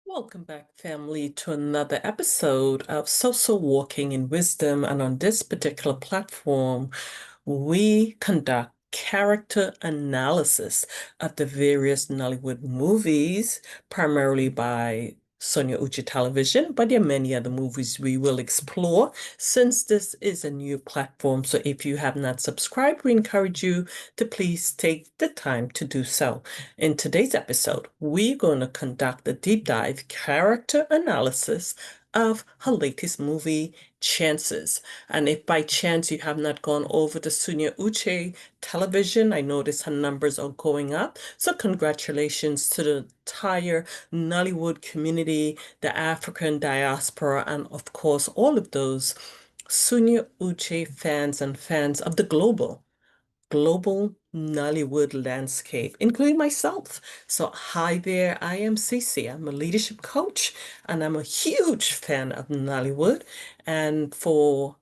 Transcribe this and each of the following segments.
Welcome back, family, to another episode of So Walking in Wisdom. And on this particular platform, we conduct character analysis of the various Nollywood movies, primarily by Sonia Uche Television, but there are many other movies we will explore since this is a new platform. So if you have not subscribed, we encourage you to please take the time to do so. In today's episode, we're going to conduct a deep dive character analysis of her latest movie, Chances. And if by chance you have not gone over to Sonia Uche Television, I notice her numbers are going up. So congratulations to the entire Nollywood community, the African diaspora, and of course, all of those Sonia Uche fans and fans of the global Nollywood landscape, including myself. So, hi there, I am Cece. I'm a leadership coach and I'm a huge fan of Nollywood. And for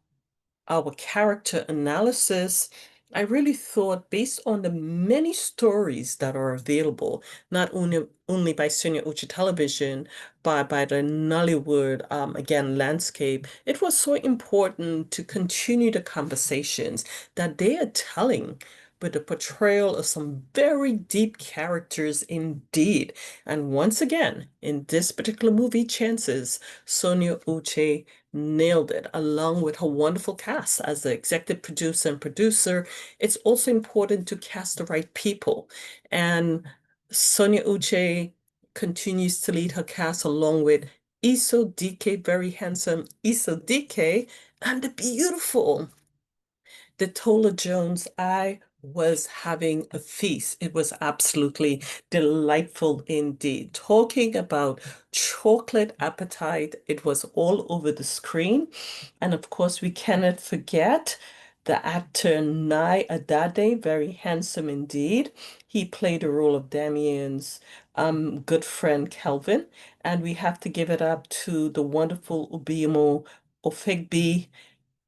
our character analysis, I really thought based on the many stories that are available, not only by Sonia Uchi Television, but by the Nollywood, again, landscape, it was so important to continue the conversations that they are telling with the portrayal of some very deep characters indeed. And once again, in this particular movie, Chances, Sonia Uche nailed it, along with her wonderful cast as the executive producer and producer. It's also important to cast the right people. And Sonia Uche continues to lead her cast along with Iso DK, very handsome Iso DK, and the beautiful Detola Jones. I was having a feast. It was absolutely delightful indeed. Talking about chocolate appetite, it was all over the screen. And of course, we cannot forget the actor Nai Adade, very handsome indeed. He played the role of Damien's good friend Kelvin. And we have to give it up to the wonderful Ubimo Ofegbi,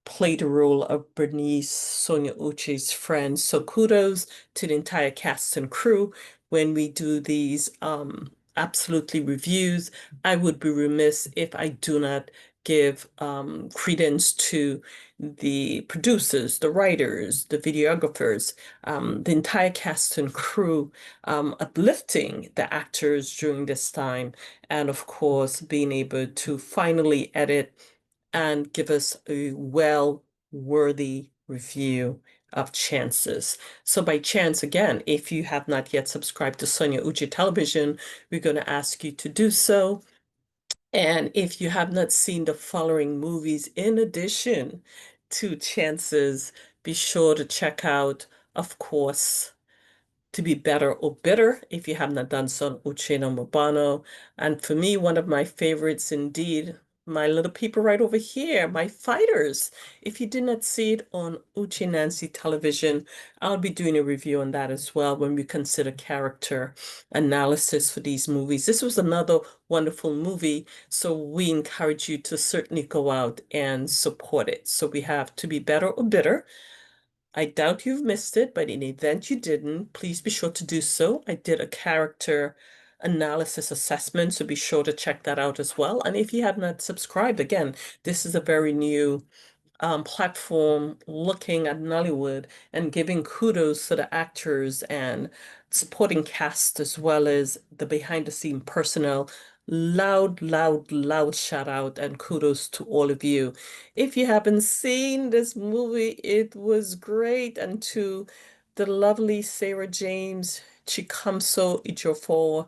played the role of Bernice, Sonia Uche's friend. So kudos to the entire cast and crew. When we do these absolutely reviews, I would be remiss if I do not give credence to the producers, the writers, the videographers, the entire cast and crew, uplifting the actors during this time, and of course, being able to finally edit and give us a well-worthy review of Chances. So by chance, again, if you have not yet subscribed to Sonia Uji Television, we're going to ask you to do so. And if you have not seen the following movies in addition to Chances, be sure to check out, of course, To Be Better or Bitter, if you have not done so, Ucheno Mobano. And for me, one of my favorites indeed, my little people right over here, my fighters. If you did not see it on Uche Nancy Television, I'll be doing a review on that as well when we consider character analysis for these movies. This was another wonderful movie, so we encourage you to certainly go out and support it. So we have To Be Better or Bitter. I doubt you've missed it, but in the event you didn't, please be sure to do so. I did a character analysis assessment, so be sure to check that out as well. And if you have not subscribed, again, this is a very new platform looking at Nollywood and giving kudos to the actors and supporting cast as well as the behind the scene personnel. Loud, loud, loud shout out and kudos to all of you. If you haven't seen this movie, it was great. And to the lovely Sarah James, Chikamso Ejiofor,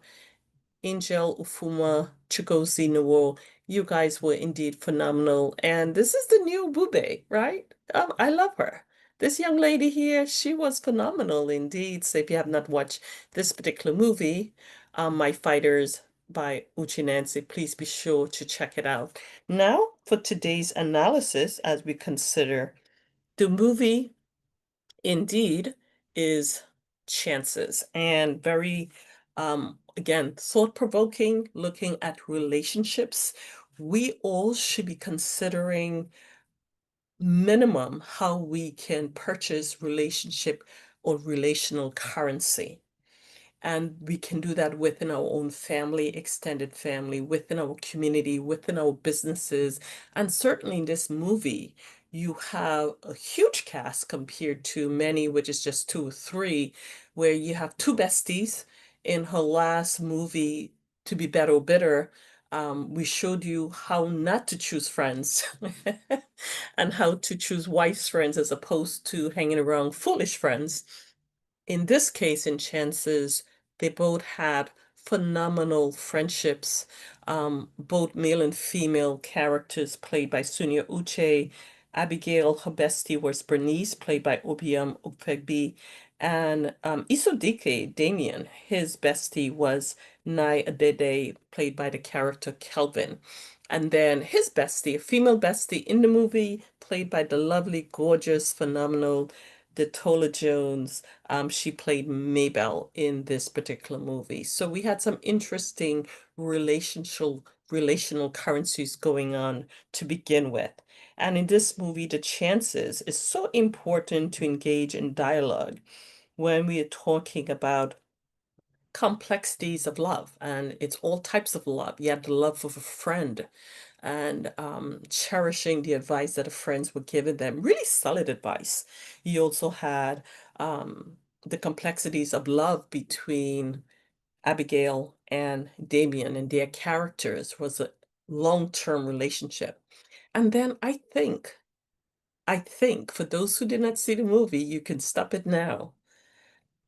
Angel Ufuma, Chigozie Nwoh, you guys were indeed phenomenal. And this is the new Bube, right? I love her. This young lady here, she was phenomenal indeed. So if you have not watched this particular movie, My Fighters by Uchi Nancy, please be sure to check it out. Now, for today's analysis, as we consider the movie indeed is Chances, and very again, thought-provoking, looking at relationships. We all should be considering minimum how we can purchase relationship or relational currency. And we can do that within our own family, extended family, within our community, within our businesses. And certainly in this movie, you have a huge cast compared to many, which is just two or three, where you have two besties in her last movie, To Be Better or Bitter. We showed you how not to choose friends and how to choose wise friends as opposed to hanging around foolish friends. In this case, in Chances, they both had phenomenal friendships. Both male and female characters played by Sonia Uche. Abigail, her bestie, was Bernice, played by Obiam Okpegbi. And Isodike, Damien, his bestie was Nai Adede, played by the character Kelvin. And then his bestie, a female bestie in the movie, played by the lovely, gorgeous, phenomenal Detola Jones. She played Maybelle in this particular movie. So we had some interesting relational currencies going on to begin with. And in this movie, the chances is so important to engage in dialogue when we are talking about complexities of love, and it's all types of love. You have the love of a friend and cherishing the advice that the friends were giving them, really solid advice. You also had the complexities of love between Abigail and Damien, and their characters was a long-term relationship. And then I think for those who did not see the movie, you can stop it now.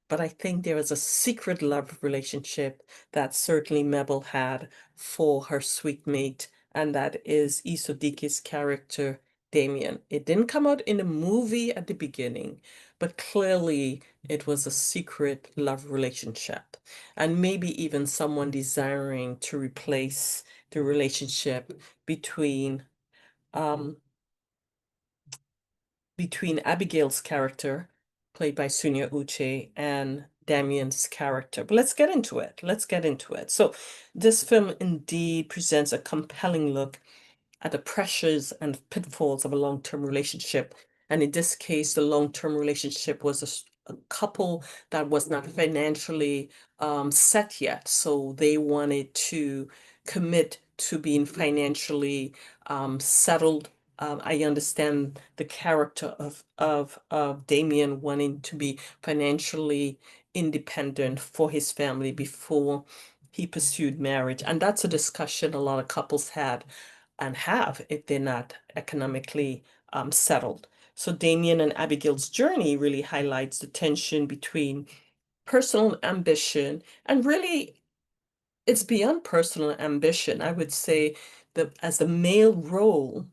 But I think there is a secret love relationship that certainly Mabel had for her sweet mate, and that is Isodiki's character, Damien. It didn't come out in the movie at the beginning, but clearly it was a secret love relationship. And maybe even someone desiring to replace the relationship between um, between Abigail's character, played by Sonia Uche, and Damien's character. But let's get into it. Let's get into it. So, this film indeed presents a compelling look at the pressures and pitfalls of a long-term relationship. And in this case, the long-term relationship was a couple that was not financially set yet. So they wanted to commit to being financially settled. I understand the character of Damien wanting to be financially independent for his family before he pursued marriage. And that's a discussion a lot of couples had and have if they're not economically settled. So Damien and Abigail's journey really highlights the tension between personal ambition and really it's beyond personal ambition. I would say that as a male role,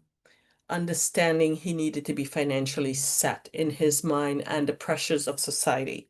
understanding he needed to be financially set in his mind and the pressures of society.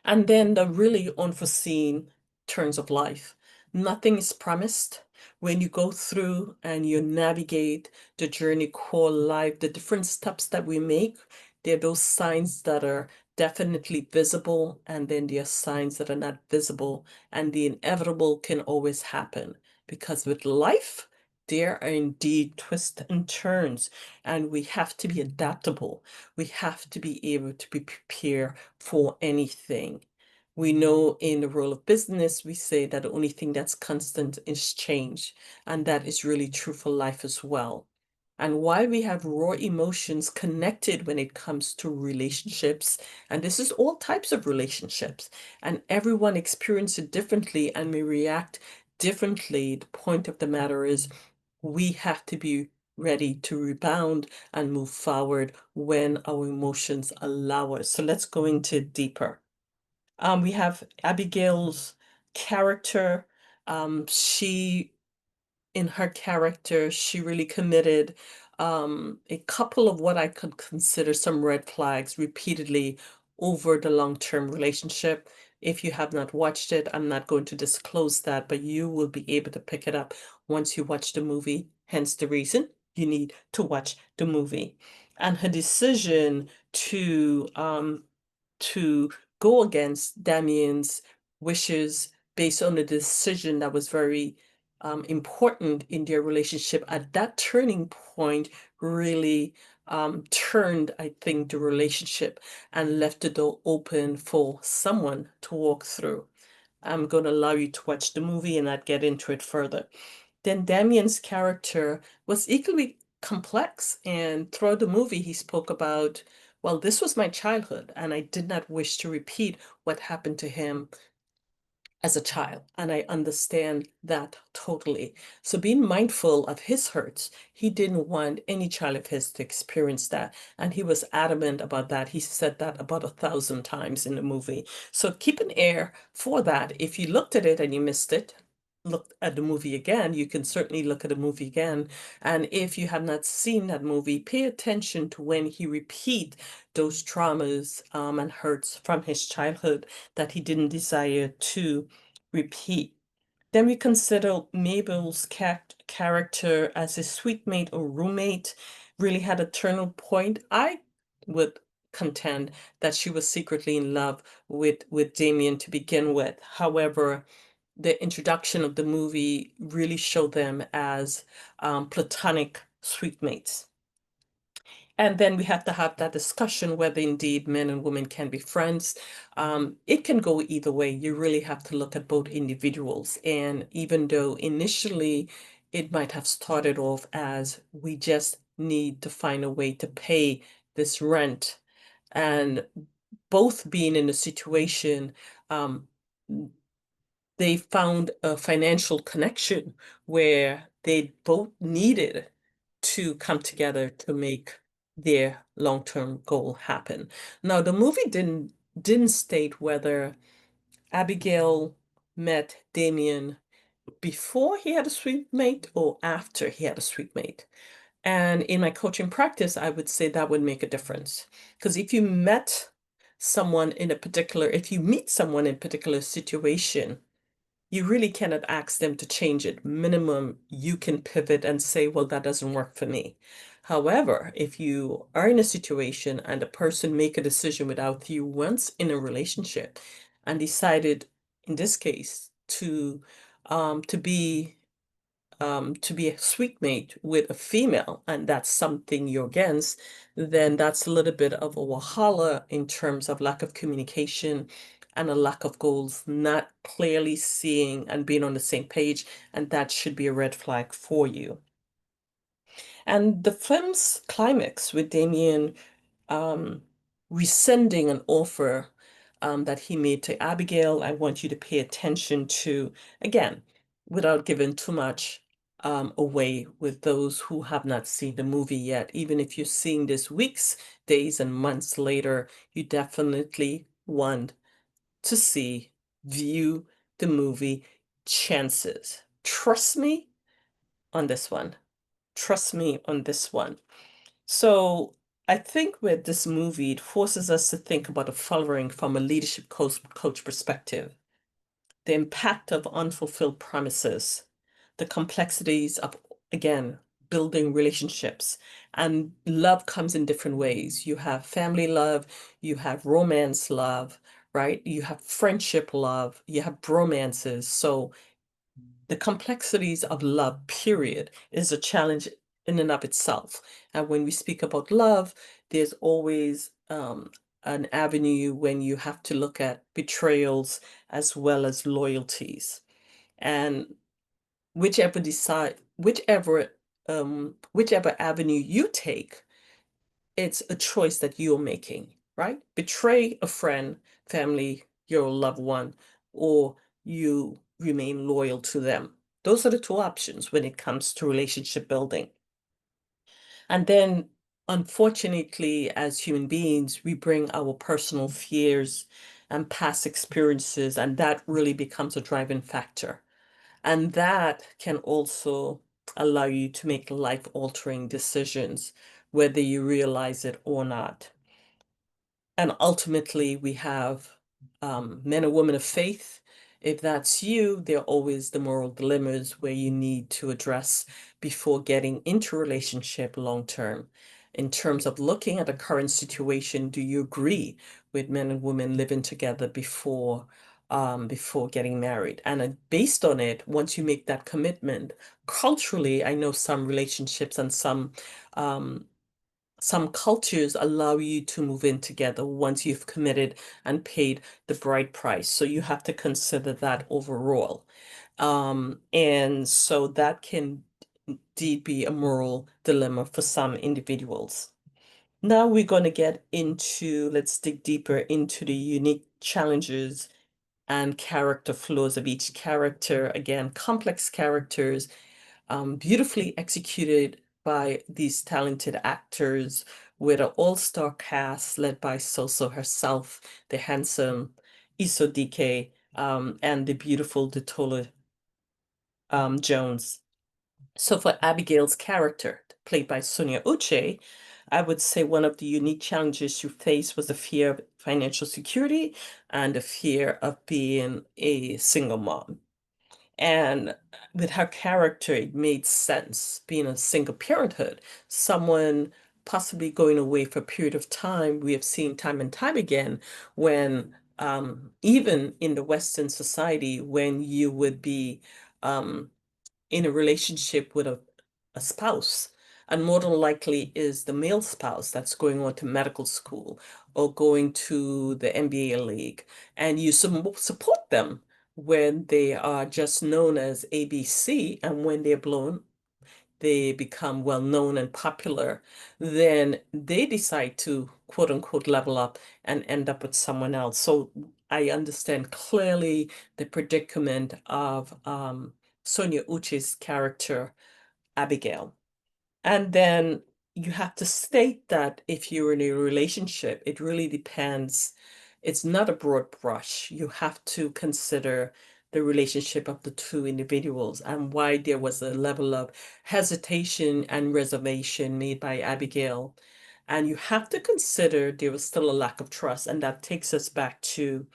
And then the really unforeseen turns of life. Nothing is promised. When you go through and you navigate the journey called life, the different steps that we make, there are those signs that are definitely visible, and then there are signs that are not visible. And the inevitable can always happen because with life, there are indeed twists and turns, and we have to be adaptable. We have to be able to be prepared for anything. We know in the role of business, we say that the only thing that's constant is change. And that is really true for life as well. And while we have raw emotions connected when it comes to relationships, and this is all types of relationships, and everyone experiences it differently and may react differently, the point of the matter is we have to be ready to rebound and move forward when our emotions allow us. So let's go into deeper. We have Abigail's character. She, in her character, she really committed a couple of what I could consider some red flags repeatedly over the long-term relationship. If you have not watched it, I'm not going to disclose that, but you will be able to pick it up once you watch the movie. Hence the reason you need to watch the movie. And her decision to go against Damien's wishes based on a decision that was very important in their relationship at that turning point really turned, I think, the relationship and left the door open for someone to walk through. I'm going to allow you to watch the movie and I'd get into it further. Then Damien's character was equally complex, and throughout the movie, he spoke about, well, this was my childhood, and I did not wish to repeat what happened to him as a child, and I understand that totally. So being mindful of his hurts, he didn't want any child of his to experience that, and he was adamant about that. He said that about 1,000 times in the movie. So keep an ear for that. If you looked at it and you missed it, look at the movie again. You can certainly look at the movie again. And if you have not seen that movie, pay attention to when he repeat those traumas and hurts from his childhood that he didn't desire to repeat. Then we consider Mabel's character as a sweet mate or roommate really had a turning point. I would contend that she was secretly in love with Damien to begin with. However, the introduction of the movie really showed them as platonic sweet mates. And then we have to have that discussion whether indeed men and women can be friends. It can go either way. You really have to look at both individuals. And even though initially it might have started off as we just need to find a way to pay this rent, and both being in a situation, um, they found a financial connection where they both needed to come together to make their long-term goal happen. Now, the movie didn't state whether Abigail met Damien before he had a sweet mate or after he had a sweet mate. And in my coaching practice, I would say that would make a difference. Because if you meet someone in a particular situation, you really cannot ask them to change it. Minimum, you can pivot and say, well, that doesn't work for me. However, if you are in a situation and a person make a decision without you once in a relationship and decided, in this case, to be a sweet mate with a female, and that's something you're against, then that's a little bit of a wahala in terms of lack of communication and a lack of goals, not clearly seeing and being on the same page, and that should be a red flag for you. And the film's climax with Damien um, rescinding an offer that he made to Abigail, I want you to pay attention to, again, without giving too much away with those who have not seen the movie yet. Even if you're seeing this weeks, days, and months later, you definitely want to view the movie Chances. Trust me on this one. Trust me on this one. So I think with this movie, it forces us to think about the following from a leadership coach perspective: the impact of unfulfilled promises, the complexities of, again, building relationships. And love comes in different ways. You have family love, you have romance love, right? You have friendship love, you have bromances. So the complexities of love, period, is a challenge in and of itself. And when we speak about love, there's always an avenue when you have to look at betrayals as well as loyalties. And whichever avenue you take, it's a choice that you're making, right? Betray a friend, family, your loved one, or you remain loyal to them. Those are the two options when it comes to relationship building. And then, unfortunately, as human beings, we bring our personal fears and past experiences, and that really becomes a driving factor. And that can also allow you to make life-altering decisions, whether you realize it or not. And ultimately, we have men and women of faith. If that's you, there are always the moral dilemmas where you need to address before getting into a relationship long term. In terms of looking at the current situation, do you agree with men and women living together before getting married? And based on it, once you make that commitment, culturally, I know some relationships and some um, Some cultures allow you to move in together once you've committed and paid the bride price. So you have to consider that overall. And so that can indeed be a moral dilemma for some individuals. Now we're going to get into, let's dig deeper into the unique challenges and character flaws of each character. Again, complex characters, beautifully executed by these talented actors with an all-star cast led by Soso herself, the handsome Isodike, and the beautiful Detola Jones. So for Abigail's character, played by Sonia Uche, I would say one of the unique challenges she faced was the fear of financial security and the fear of being a single mom. And with her character, it made sense being a single parenthood, someone possibly going away for a period of time. We have seen time and time again when, even in the Western society, when you would be um, in a relationship with a spouse, and more than likely is the male spouse that's going on to medical school or going to the NBA league, and you support them when they are just known as ABC, and when they're blown, they become well known and popular, then they decide to quote unquote level up and end up with someone else. So I understand clearly the predicament of Sonia Uche's character, Abigail. And then you have to state that if you're in a relationship, it really depends. It's not a broad brush. You have to consider the relationship of the two individuals and why there was a level of hesitation and reservation made by Abigail. And you have to consider there was still a lack of trust. And that takes us back to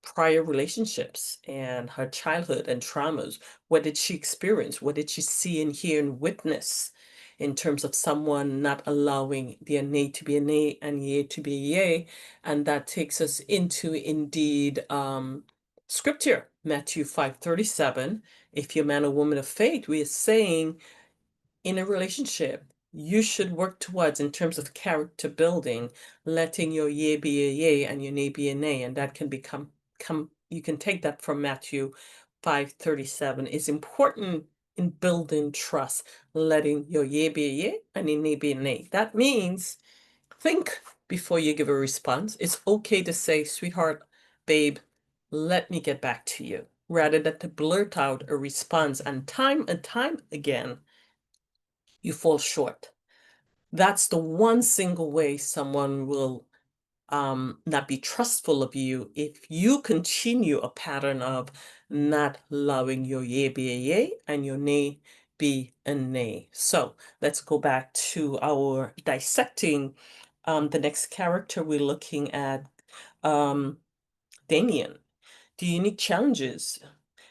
prior relationships and her childhood and traumas. What did she experience? What did she see and hear and witness in terms of someone not allowing their nay to be a nay and yea to be a yea? And that takes us into indeed scripture, Matthew 5:37. If you're a man or woman of faith, we are saying in a relationship, you should work towards, in terms of character building, letting your yea be a yea and your nay be a nay. And that can come, you can take that from Matthew 5:37. It's important in building trust, letting your yea be a yea and your nay be a nay. That means think before you give a response. It's okay to say, sweetheart, babe, let me get back to you, rather than to blurt out a response. And time again, you fall short. That's the one single way someone will not be trustful of you, if you continue a pattern of not allowing your yea be a yea and your nay be a nay. So let's go back to our dissecting. The next character we're looking at, um, Damien. The unique challenges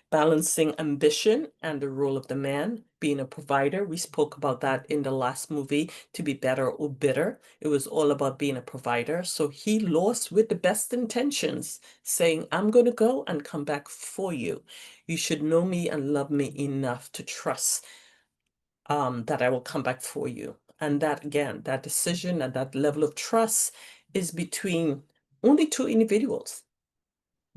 balancing ambition and the role of the man, being a provider. We spoke about that in the last movie, To Be Better or Bitter. It was all about being a provider. So he lost with the best intentions, saying, I'm going to go and come back for you. You should know me and love me enough to trust that I will come back for you. And that, again, that decision and that level of trust is between only two individuals.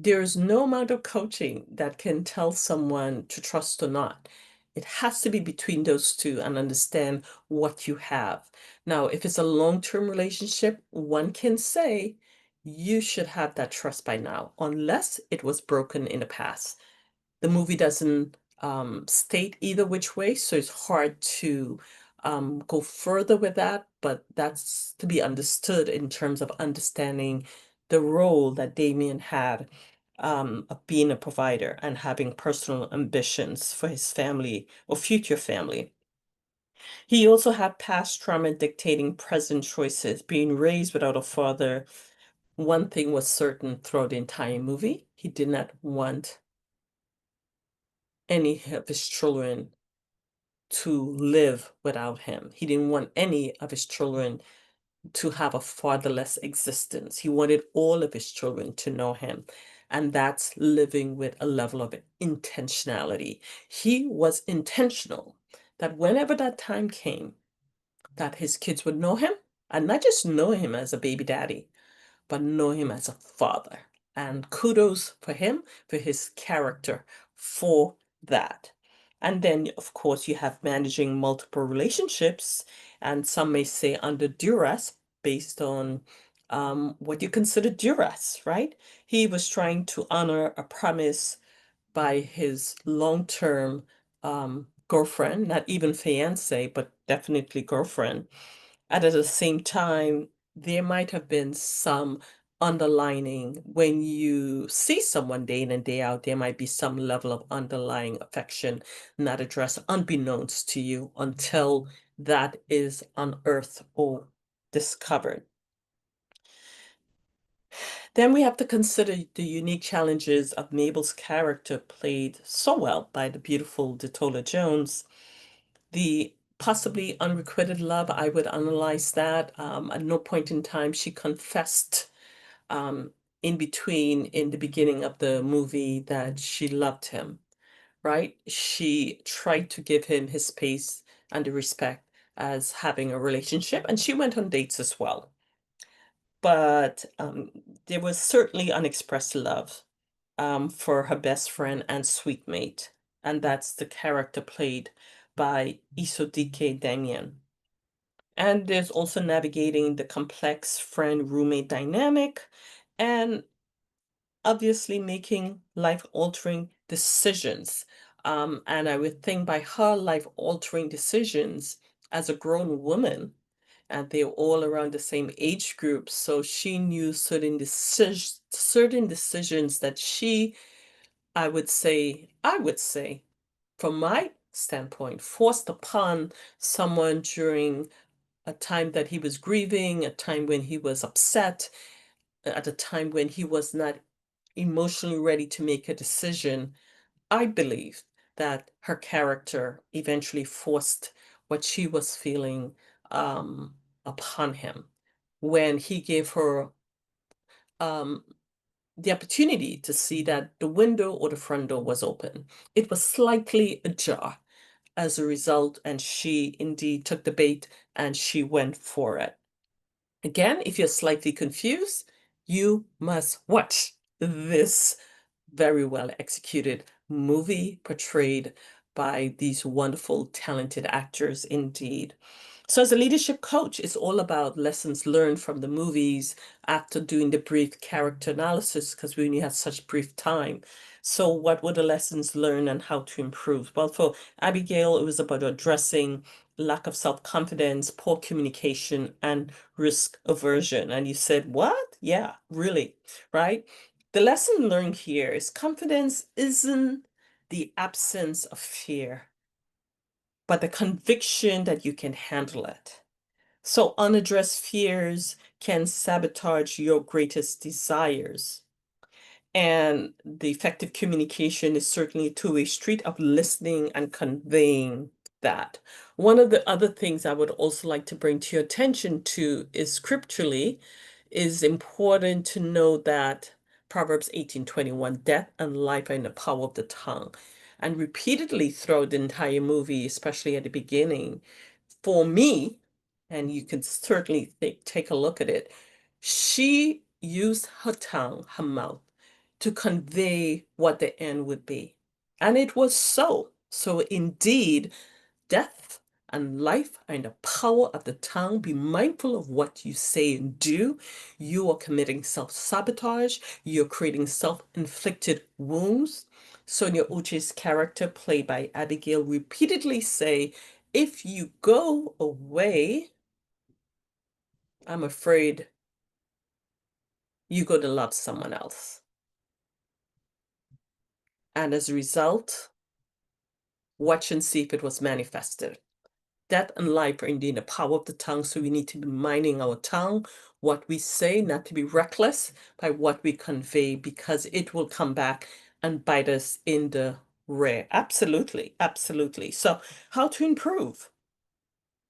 There's no amount of coaching that can tell someone to trust or not. It has to be between those two and understand what you have. Now, if it's a long-term relationship, one can say you should have that trust by now, unless it was broken in the past. The movie doesn't state either which way, so it's hard to go further with that, but that's to be understood in terms of understanding the role that Damien had, of being a provider and having personal ambitions for his family or future family. He also had past trauma dictating present choices, being raised without a father. One thing was certain throughout the entire movie, he did not want any of his children to live without him. He didn't want any of his children to have a fatherless existence. He wanted all of his children to know him. And that's living with a level of intentionality. He was intentional that whenever that time came, that his kids would know him, and not just know him as a baby daddy, but know him as a father. And kudos for him, for his character, for that. And then, of course, you have managing multiple relationships, and some may say under duress, based on what you consider duress, right? He was trying to honor a promise by his long-term girlfriend, not even fiance, but definitely girlfriend. And at the same time, there might have been some underlining when you see someone day in and day out, there might be some level of underlying affection not addressed unbeknownst to you until that is unearthed or discovered. Then we have to consider the unique challenges of Mabel's character, played so well by the beautiful Detola Jones. The possibly unrequited love, I would analyze that. At no point in time she confessed um, in between, in the beginning of the movie, that she loved him, right? She tried to give him his space and the respect as having a relationship, and she went on dates as well. But there was certainly unexpressed love for her best friend and sweet mate, and that's the character played by Isodike Damien. And there's also navigating the complex friend-roommate dynamic and obviously making life-altering decisions. And I would think by her life-altering decisions as a grown woman, and they're all around the same age group, so she knew certain decisions that she, I would say, from my standpoint, forced upon someone during a time that he was grieving, a time when he was upset, at a time when he was not emotionally ready to make a decision. I believe that her character eventually forced what she was feeling um, upon him when he gave her um, the opportunity to see that the window or the front door was open. It was slightly ajar as a result, and she indeed took the bait and she went for it. Again, if you're slightly confused, you must watch this very well executed movie portrayed by these wonderful, talented actors indeed. So, as a leadership coach, it's all about lessons learned from the movies after doing the brief character analysis because we only had such brief time. So, what were the lessons learned and how to improve? Well, for Abigail, it was about addressing lack of self-confidence, poor communication, and risk aversion. And you said, what? Yeah, really, right? The lesson learned here is confidence isn't the absence of fear, but the conviction that you can handle it. So unaddressed fears can sabotage your greatest desires. And the effective communication is certainly a two-way street of listening and conveying that. One of the other things I would also like to bring to your attention to is scripturally is important to know that Proverbs 18:21, death and life are in the power of the tongue. And repeatedly throughout the entire movie, especially at the beginning, for me, and you can certainly take a look at it, she used her tongue, her mouth, to convey what the end would be. And it was so. So indeed, death and life are in the power of the tongue. Be mindful of what you say and do. You are committing self-sabotage. You're creating self-inflicted wounds. Sonia Uche's character, played by Abigail, repeatedly say, if you go away, I'm afraid you're going to love someone else. And as a result, watch and see if it was manifested. Death and life are indeed the power of the tongue, so we need to be minding our tongue, what we say, not to be reckless by what we convey, because it will come back and bite us in the rear. Absolutely, absolutely. So, how to improve?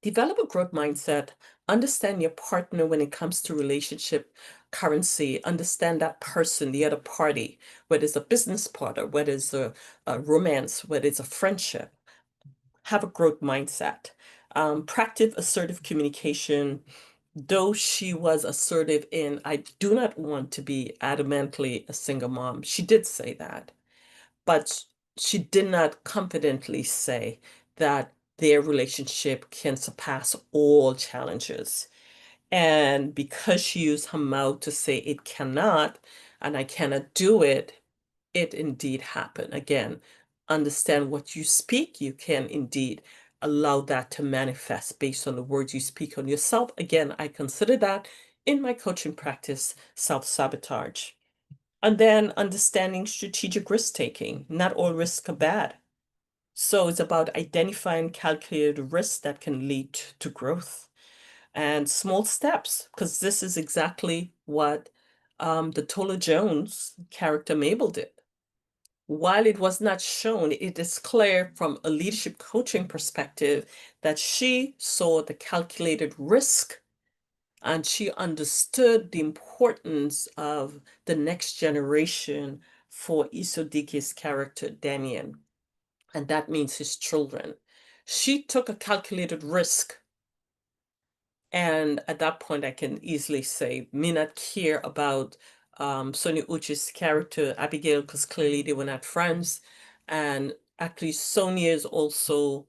Develop a growth mindset. Understand your partner when it comes to relationship currency. Understand that person, the other party, whether it's a business partner, whether it's a romance, whether it's a friendship. Have a growth mindset. Practice assertive communication. Though she was assertive in, I do not want to be adamantly a single mom. She did say that, but she did not confidently say that their relationship can surpass all challenges. And because she used her mouth to say it cannot, and I cannot do it, it indeed happened. Again, understand what you speak, you can indeed allow that to manifest based on the words you speak on yourself. Again, I consider that in my coaching practice self-sabotage. And then understanding strategic risk taking. Not all risks are bad. So it's about identifying calculated risks that can lead to growth and small steps, because this is exactly what the Tola Jones character Mabel did. While it was not shown, it is clear from a leadership coaching perspective that she saw the calculated risk and she understood the importance of the next generation for Isodiki's character, Damien, and that means his children. She took a calculated risk. And at that point, I can easily say, me not care about Sonia Uche's character, Abigail, because clearly they were not friends. And actually, Sonia's also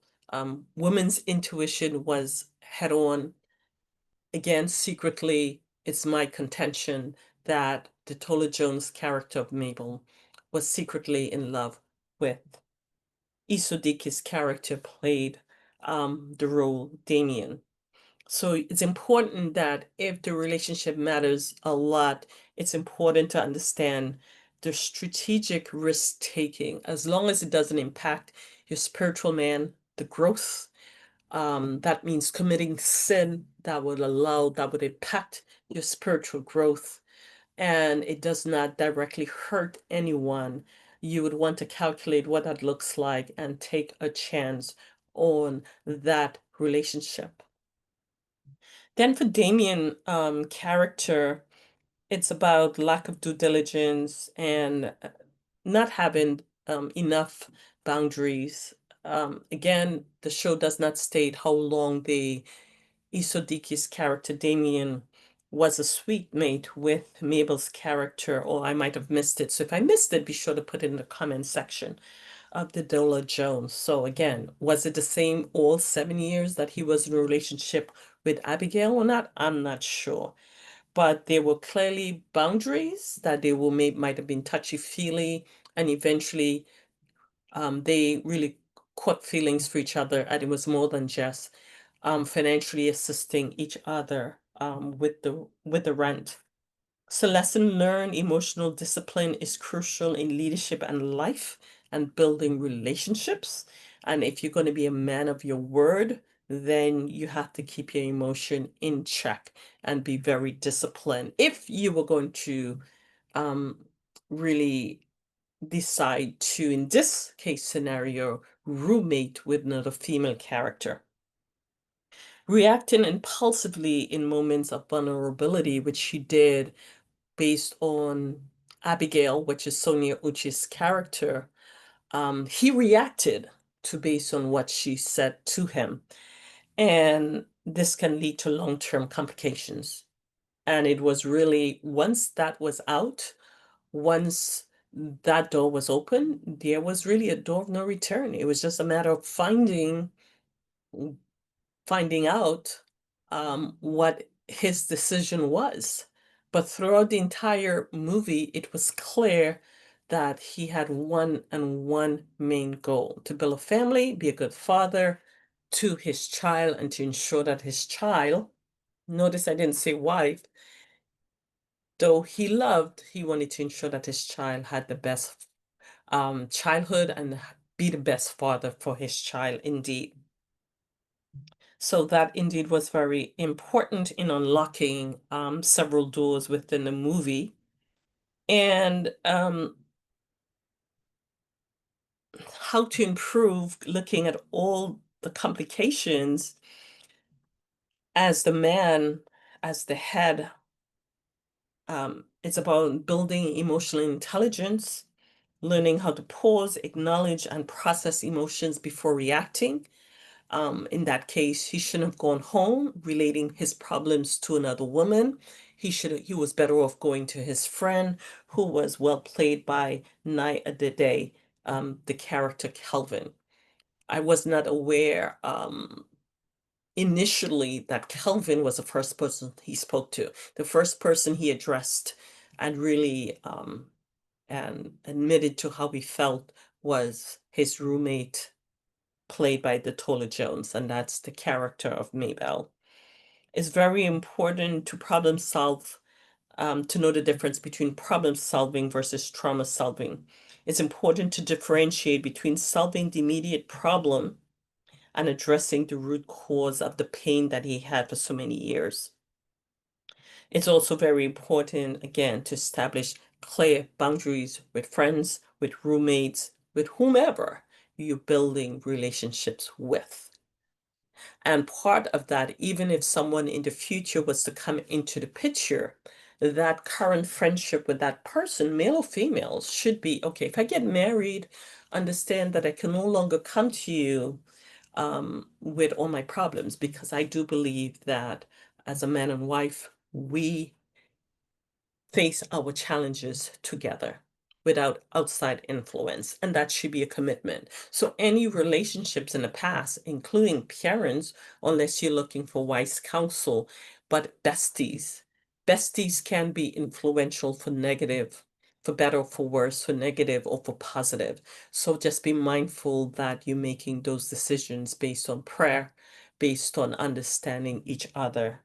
women's intuition was head on. Again, secretly, it's my contention that the Tola Jones character of Mabel was secretly in love with Isodiki's character played the role Damien. So it's important that if the relationship matters a lot, it's important to understand the strategic risk taking, as long as it doesn't impact your spiritual man, the growth. That means committing sin that would impact your spiritual growth, and it does not directly hurt anyone. You would want to calculate what that looks like and take a chance on that relationship. Then for Damien, character, it's about lack of due diligence and not having enough boundaries. Again, the show does not state how long the Isodiki's character, Damien, was a sweet mate with Mabel's character, or I might have missed it. So if I missed it, be sure to put it in the comment section of the Dola Jones. So again, was it the same all 7 years that he was in a relationship with Abigail or not? I'm not sure. But there were clearly boundaries that they were might have been touchy-feely, and eventually they really caught feelings for each other, and it was more than just financially assisting each other with the rent. So lesson learned, emotional discipline is crucial in leadership and life and building relationships. And if you're going to be a man of your word, then you have to keep your emotion in check and be very disciplined. If you were going to um, really decide to, in this case scenario, roommate with another female character. Reacting impulsively in moments of vulnerability, which she did based on Abigail, which is Sonia Uche's character, he reacted to based on what she said to him. And this can lead to long-term complications. And it was really, once that was out, once that door was open, there was really a door of no return. It was just a matter of finding out what his decision was. But throughout the entire movie, it was clear that he had one and one main goal: to build a family, be a good father to his child, and to ensure that his child, notice I didn't say wife, though he loved, he wanted to ensure that his child had the best childhood and be the best father for his child indeed. So that indeed was very important in unlocking several doors within the movie. And how to improve, looking at all the complications as the man, as the head. It's about building emotional intelligence, learning how to pause, acknowledge, and process emotions before reacting. In that case, he shouldn't have gone home relating his problems to another woman. He was better off going to his friend, who was well played by Night of the Day, the character Kelvin. I was not aware initially that Kelvin was the first person he spoke to, the first person he addressed and really and admitted to how he felt was his roommate, played by Tola Jones, and that's the character of Maybelle. It's very important to problem solve, to know the difference between problem solving versus trauma solving. It's important to differentiate between solving the immediate problem and addressing the root cause of the pain that he had for so many years. It's also very important, again, to establish clear boundaries with friends, with roommates, with whomever you're building relationships with. And part of that, even if someone in the future was to come into the picture, that current friendship with that person, male or female, should be okay. If I get married, understand that I can no longer come to you with all my problems, because I do believe that as a man and wife, we face our challenges together without outside influence, and that should be a commitment. So any relationships in the past, including parents, unless you're looking for wise counsel, but besties can be influential for negative, for better or for worse, for negative or for positive. So just be mindful that you're making those decisions based on prayer, based on understanding each other,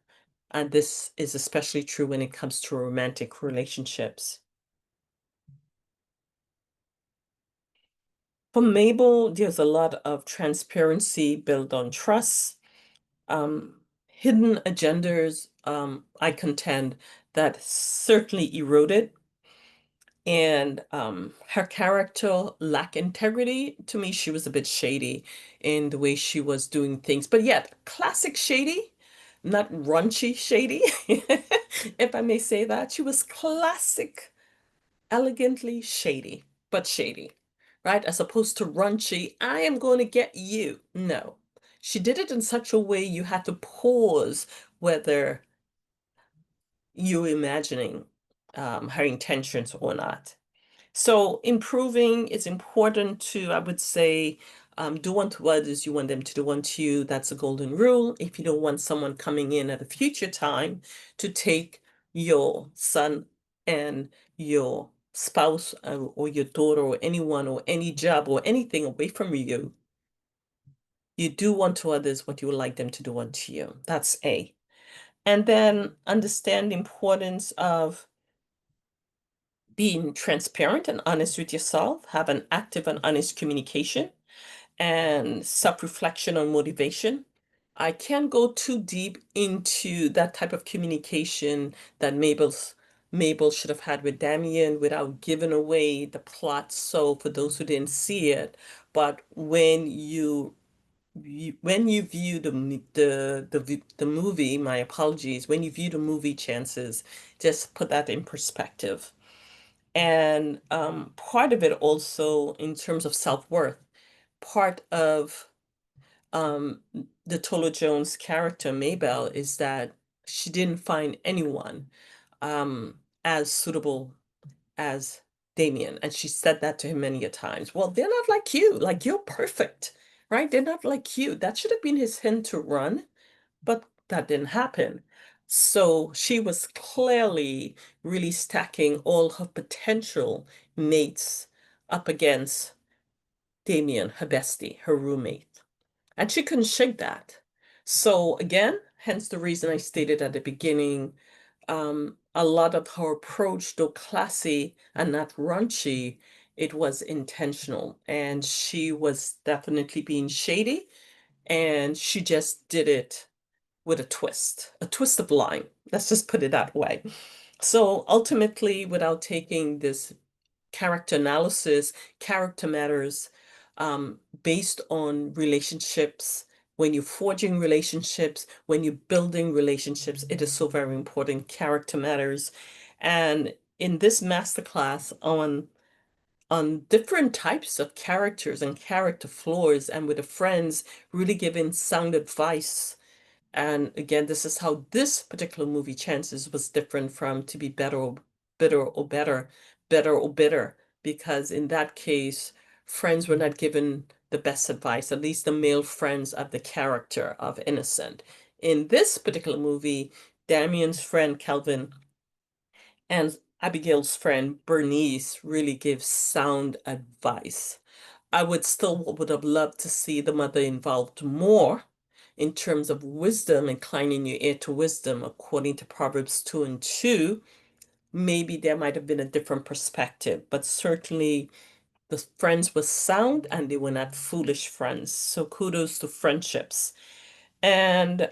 and this is especially true when it comes to romantic relationships. For Mabel, there's a lot of transparency built on trust, hidden agendas, I contend, that certainly eroded. And her character lacked integrity. To me, she was a bit shady in the way she was doing things, but yet classic shady, not raunchy shady, if I may say that. She was classic, elegantly shady, but shady, right? As opposed to raunchy, I am going to get you. No. She did it in such a way you had to pause whether you imagining her intentions or not. So improving is important to, I would say, do unto others you want them to do unto you. That's a golden rule. If you don't want someone coming in at a future time to take your son and your spouse or your daughter or anyone or any job or anything away from you, you do unto others what you would like them to do unto you. That's A. And then understand the importance of being transparent and honest with yourself, have an active and honest communication, and self-reflection on motivation. I can't go too deep into that type of communication that Mabel should have had with Damien without giving away the plot. So for those who didn't see it, but when you view the movie, my apologies, when you view the movie Chances, just put that in perspective. And part of it also in terms of self-worth, part of um, the Tola Jones character, Maybelle, is that she didn't find anyone as suitable as Damien. And she said that to him many a times. Well, they're not like you. Like, you're perfect, right? They're not like you. That should have been his hint to run, but that didn't happen. So she was clearly really stacking all her potential mates up against Damien, her bestie, her roommate. And she couldn't shake that. So again, hence the reason I stated at the beginning, a lot of her approach, though classy and not raunchy, it was intentional. And she was definitely being shady, and she just did it with a twist of line. Let's just put it that way. So ultimately, without taking this character analysis, character matters based on relationships. When you're forging relationships, when you're building relationships, it is so very important. Character matters. And in this masterclass on on different types of characters and character flaws, and with the friends really giving sound advice. And again, this is how this particular movie, Chances, was different from To Be Better or Bitter or Better, Better or Bitter, because in that case, friends were not given the best advice, at least the male friends of the character of Innocent. In this particular movie, Damien's friend Calvin and Abigail's friend Bernice really give sound advice. I would have loved to see the mother involved more in terms of wisdom, inclining your ear to wisdom, according to Proverbs 2 and 2. Maybe there might have been a different perspective, but certainly the friends were sound and they were not foolish friends. So kudos to friendships. And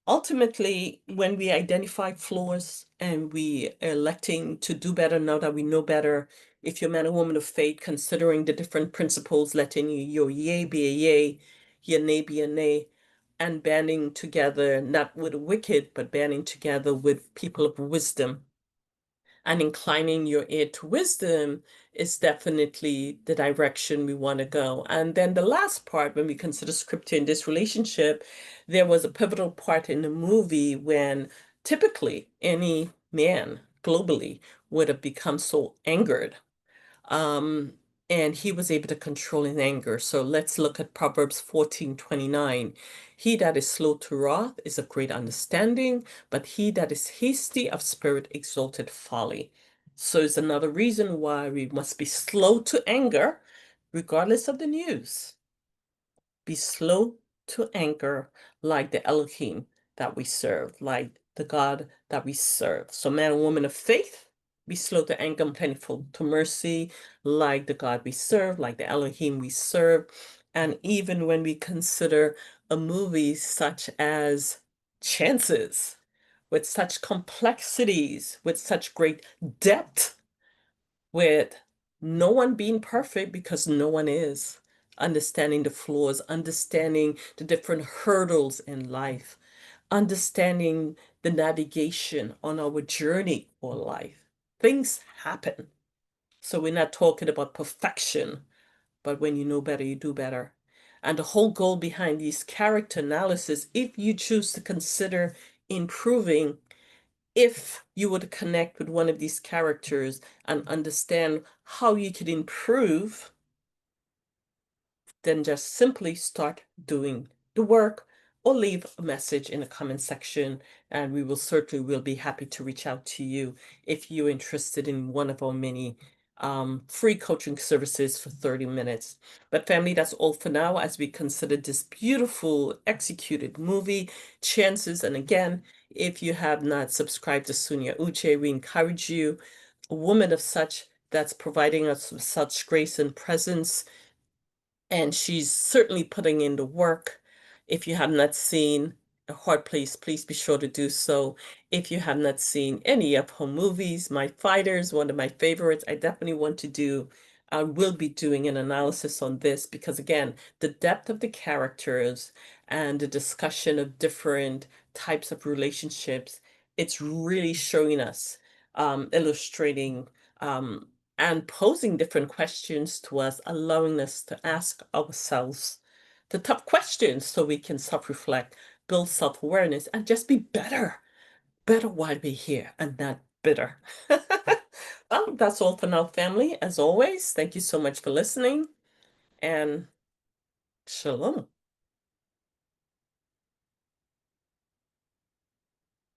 ultimately, when we identify flaws and we are electing to do better now that we know better, if you're a man or woman of faith, considering the different principles, letting your yea be a yea, your nay be a nay, and banding together, not with the wicked, but banding together with people of wisdom and inclining your ear to wisdom is definitely the direction we want to go. And then the last part, when we consider scripture in this relationship, there was a pivotal part in the movie when typically any man globally would have become so angered, um, and he was able to control his anger. So let's look at Proverbs 14:29. He that is slow to wrath is of great understanding, but he that is hasty of spirit exalted folly. So it's another reason why we must be slow to anger, regardless of the news. Be slow to anger like the Elohim that we serve, like the God that we serve. So, man and woman of faith, be slow to anger and plentiful to mercy, like the God we serve, like the Elohim we serve. And even when we consider a movie such as Chances, with such complexities, with such great depth, with no one being perfect because no one is. Understanding the flaws, understanding the different hurdles in life, understanding the navigation on our journey or life. Things happen. So we're not talking about perfection, but when you know better, you do better. And the whole goal behind these character analysis, if you choose to consider improving, if you were to connect with one of these characters and understand how you could improve, then just simply start doing the work or leave a message in the comment section, and we will be happy to reach out to you if you're interested in one of our many free coaching services for 30 minutes. But family, that's all for now as we consider this beautiful executed movie, Chances. And again, if you have not subscribed to Sonia Uche, we encourage you, a woman of such that's providing us with such grace and presence, and she's certainly putting in the work. If you have not seen A Hard Place, please be sure to do so. If you have not seen any of her movies, My Fighters, one of my favorites, I definitely want to do. I will be doing an analysis on this because, again, the depth of the characters and the discussion of different types of relationships, it's really showing us, illustrating, um, and posing different questions to us, allowing us to ask ourselves the tough questions so we can self-reflect, build self-awareness, and just be better, better while we're here and not bitter. Well, that's all for now, family. As always, thank you so much for listening, and shalom.